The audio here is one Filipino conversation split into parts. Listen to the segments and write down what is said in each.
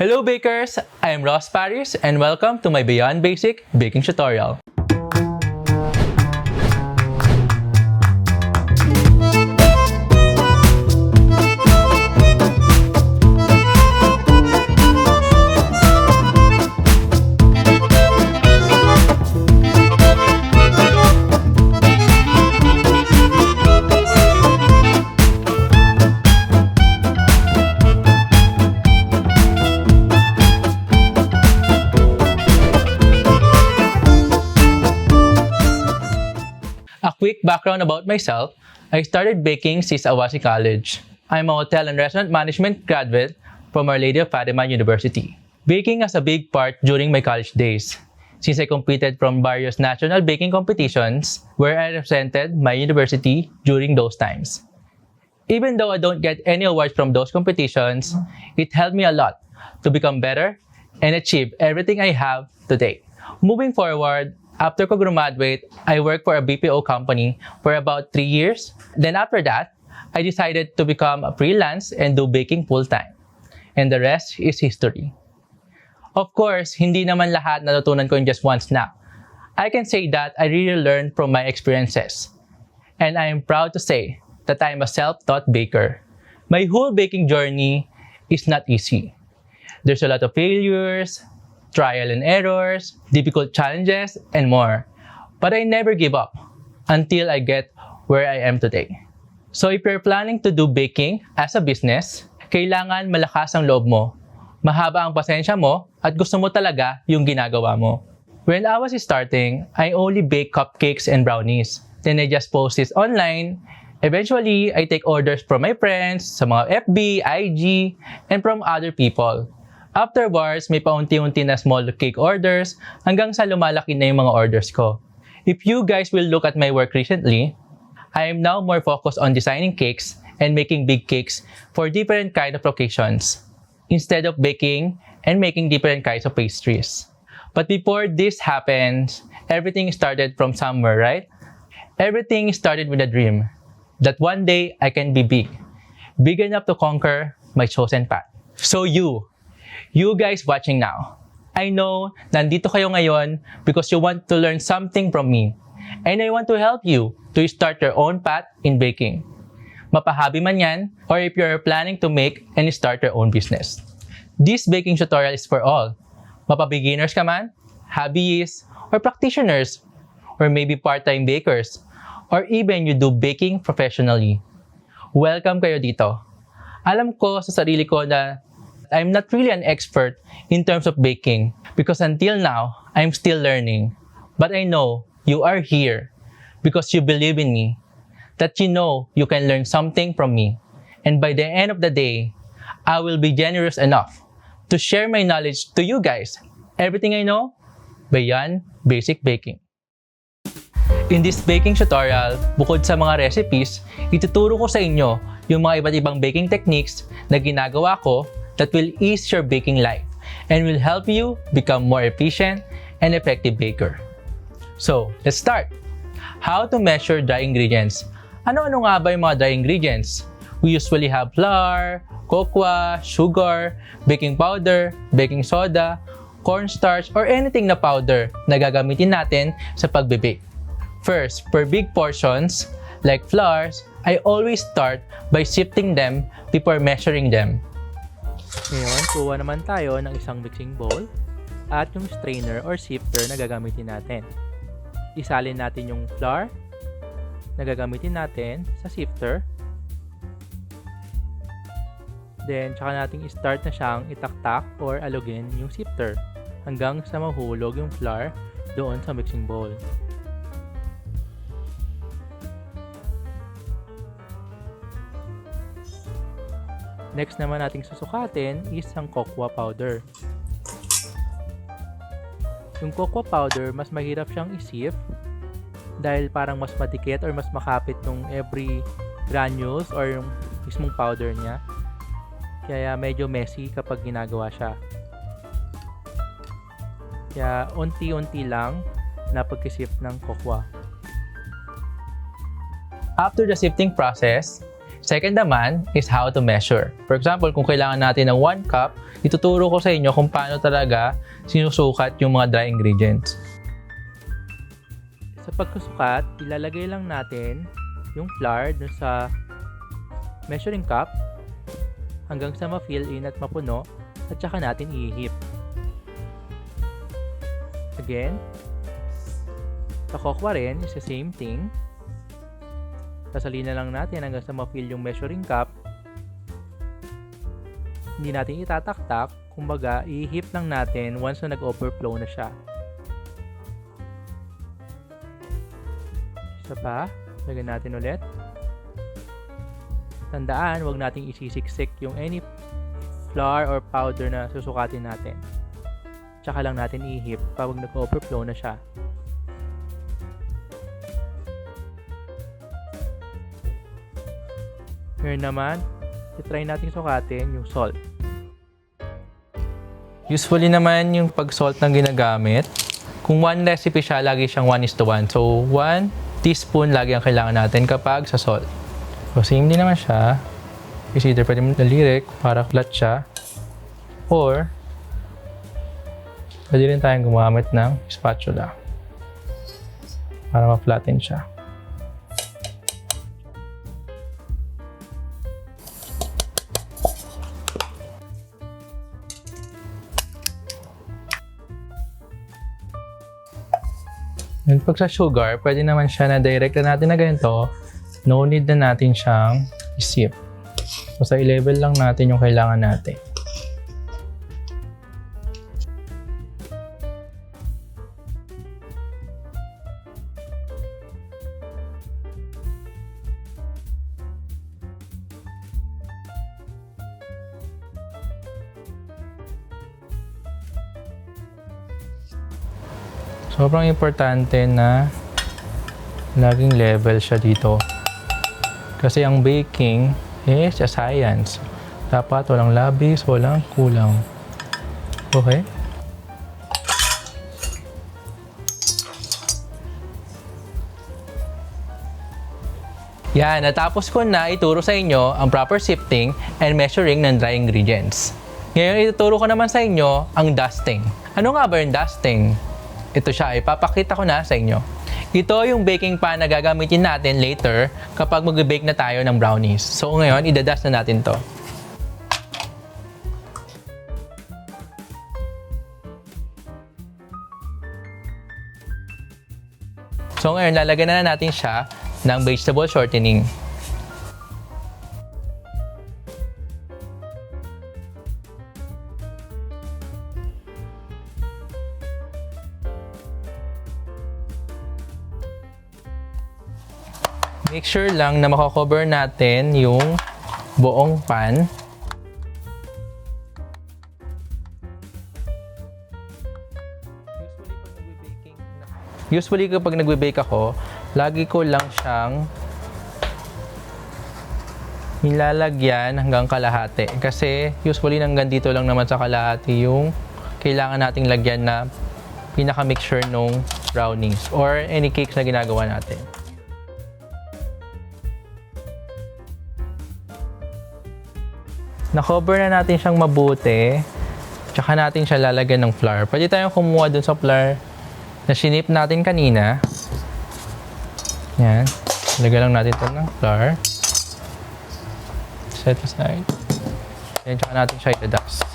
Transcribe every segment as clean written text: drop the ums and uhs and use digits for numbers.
Hello bakers! I am Ross Paris and welcome to my Beyond Basic Baking Tutorial. A quick background about myself, I started baking since I was in college. I'm a hotel and restaurant management graduate from Our Lady of Fatima University. Baking was a big part during my college days, since I competed from various national baking competitions where I represented my university during those times. Even though I don't get any awards from those competitions, it helped me a lot to become better and achieve everything I have today. Moving forward, after ko graduate, I worked for a BPO company for about 3 years. Then after that, I decided to become a freelance and do baking full-time. And the rest is history. Of course, hindi naman lahat natutunan ko in just one snap. I can say that I really learned from my experiences. And I am proud to say that I am a self-taught baker. My whole baking journey is not easy. There's a lot of failures, trial and errors, difficult challenges, and more. But I never give up until I get where I am today. So if you're planning to do baking as a business, kailangan malakas ang loob mo, mahaba ang pasensya mo, at gusto mo talaga yung ginagawa mo. When I was starting, I only bake cupcakes and brownies. Then I just post this online. Eventually, I take orders from my friends, sa mga FB, IG, and from other people. Afterwards, may paunti-unti na small cake orders hanggang sa lumalaki na yung mga orders ko. If you guys will look at my work recently, I am now more focused on designing cakes and making big cakes for different kind of occasions, instead of baking and making different kinds of pastries. But before this happens, everything started from somewhere, right? Everything started with a dream that one day I can be big enough to conquer my chosen path. So you guys watching now, I know nandito kayo ngayon because you want to learn something from me. And I want to help you to start your own path in baking. Mapahabi man yan, or if you're planning to make and start your own business. This baking tutorial is for all. Mapa-beginners ka man, hobbyists, or practitioners, or maybe part-time bakers, or even you do baking professionally. Welcome kayo dito. Alam ko sa sarili ko na I'm not really an expert in terms of baking because until now, I'm still learning. But I know you are here because you believe in me, that you know you can learn something from me. And by the end of the day, I will be generous enough to share my knowledge to you guys. Everything I know, beyond basic baking. In this baking tutorial, bukod sa mga recipes, ituturo ko sa inyo yung mga iba't ibang baking techniques na ginagawa ko that will ease your baking life and will help you become more efficient and effective baker. So, let's start! How to measure dry ingredients. Ano-ano nga ba yung mga dry ingredients? We usually have flour, cocoa, sugar, baking powder, baking soda, cornstarch, or anything na powder na gagamitin natin sa pagbe-bake. First, for big portions, like flours, I always start by sifting them before measuring them. Ngayon, kuha naman tayo ng isang mixing bowl at yung strainer or sifter na gagamitin natin. Isalin natin yung flour na gagamitin natin sa sifter. Then, tsaka natin i-start na siyang itaktak or alugin yung sifter hanggang sa mahulog yung flour doon sa mixing bowl. Next naman nating susukatin is ang cocoa powder. Yung cocoa powder, mas mahirap siyang i-sieve dahil parang mas madikit or mas makapit nung every granules or yung mismong powder niya. Kaya medyo messy kapag ginagawa siya. Kaya unti-unti lang na pag-sift ng cocoa. After the sifting process, Second naman is how to measure. For example, kung kailangan natin ng 1 cup, ituturo ko sa inyo kung paano talaga sinusukat yung mga dry ingredients. Sa pagsusukat, ilalagay lang natin yung flour dun sa measuring cup hanggang sa ma-fill in at mapuno at saka natin ihip. Again, sa kokwa rin is the same thing. Sasalina lang natin hanggang sa ma-fill yung measuring cup. Hindi natin itataktak, kumbaga ihip lang natin once na nag-overflow na siya. Isa pa, lagyan natin ulit. Tandaan, huwag nating isisiksik yung any flour or powder na susukatin natin. Tsaka lang natin ihip pag nag-overflow na siya. Ngayon naman, try natin sukatin yung salt. Usually naman yung pag-salt na ginagamit, kung 1 recipe siya, lagi siyang 1:1. So, 1 teaspoon lagi ang kailangan natin kapag sa salt. So, same din naman siya. Is either pwede mo dalirik para flat siya, or pwede rin tayong gumamit ng spatula para ma-flatten siya. And pag sa sugar, pwede naman siya na direct na natin na ganito. No need na natin siyang isip. So, sa i-level lang natin yung kailangan natin. Sobrang importante na laging level siya dito. Kasi ang baking is a science. Dapat walang labis, walang kulang. Okay? Yan, natapos ko na ituro sa inyo ang proper sifting and measuring ng dry ingredients. Ngayon, ituturo ko naman sa inyo ang dusting. Ano nga ba yung dusting? Ito siya, ipapakita ko na sa inyo. Ito yung baking pan na gagamitin natin later kapag mag-bake na tayo ng brownies. So ngayon, idadust na natin to. So ngayon, lalagyan na natin siya ng vegetable shortening. Make sure lang na makakover natin yung buong pan. Usually kapag nagbe-bake ako, lagi ko lang siyang nilalagyan hanggang kalahati. Kasi usually hanggang dito lang naman sa kalahati yung kailangan nating lagyan na pinaka-mixture nung brownies or any cakes na ginagawa natin. Na-cover na natin siyang mabuti. Tsaka natin siya lalagyan ng flour. Pwede tayong kumuha dun sa flour na sinip natin kanina. Yan. Lagyan lang natin ito ng flour. Set aside. Yan, tsaka natin siya i-dust.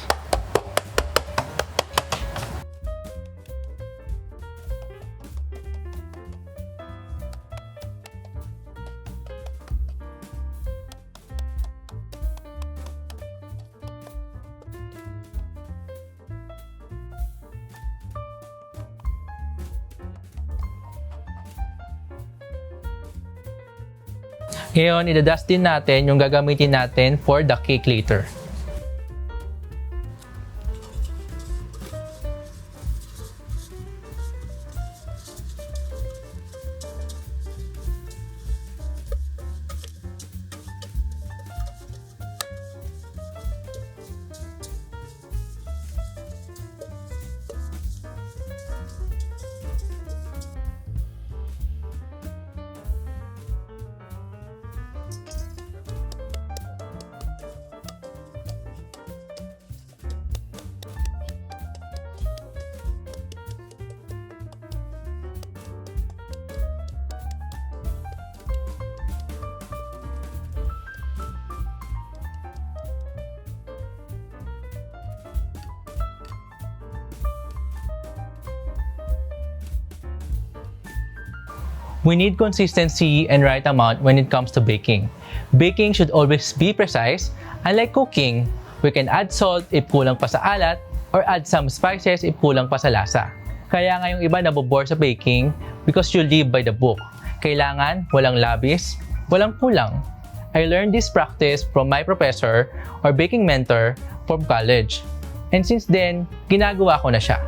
Ngayon, idadust din natin yung gagamitin natin for the cake later. We need consistency and right amount when it comes to baking. Baking should always be precise. Unlike cooking, we can add salt if kulang pa sa alat or add some spices if kulang pa sa lasa. Kaya nga yung iba nabobore sa baking because you live by the book. Kailangan walang labis, walang kulang. I learned this practice from my professor or baking mentor from college. And since then, ginagawa ko na siya.